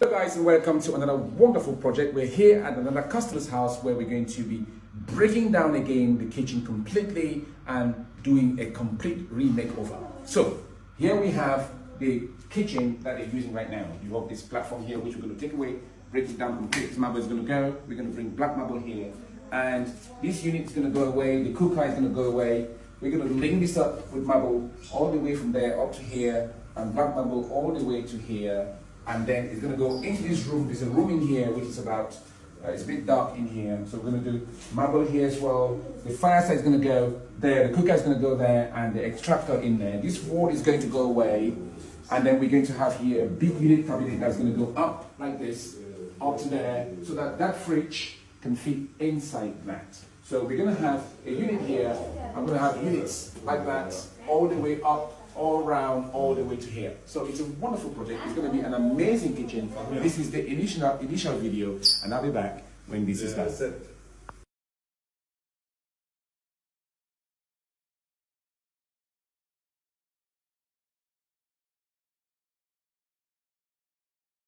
Hello guys, and welcome to another wonderful project. We're here at another customer's house where we're going to be breaking down again the kitchen completely and doing a complete remakeover. So here we have the kitchen that they're using right now. You have this platform here which we're going to take away, break it down completely. This marble is going to go. We're going to bring black marble here, and this unit is going to go away. The cooker is going to go away. We're going to link this up with marble all the way from there up to here, and black marble all the way to here. And then it's going to go into this room. There's a room in here which is about, it's a bit dark in here. So we're going to do marble here as well. The fireside is going to go there, the cooker is going to go there, and the extractor in there. This wall is going to go away. And then we're going to have here a big unit cabinet that's going to go up like this, up to there, so that that fridge can fit inside that. So we're going to have a unit here. I'm going to have units like that all the way up, all around, all the way to here. So it's a wonderful project. It's going to be an amazing kitchen. This is the initial video, and I'll be back when this is done.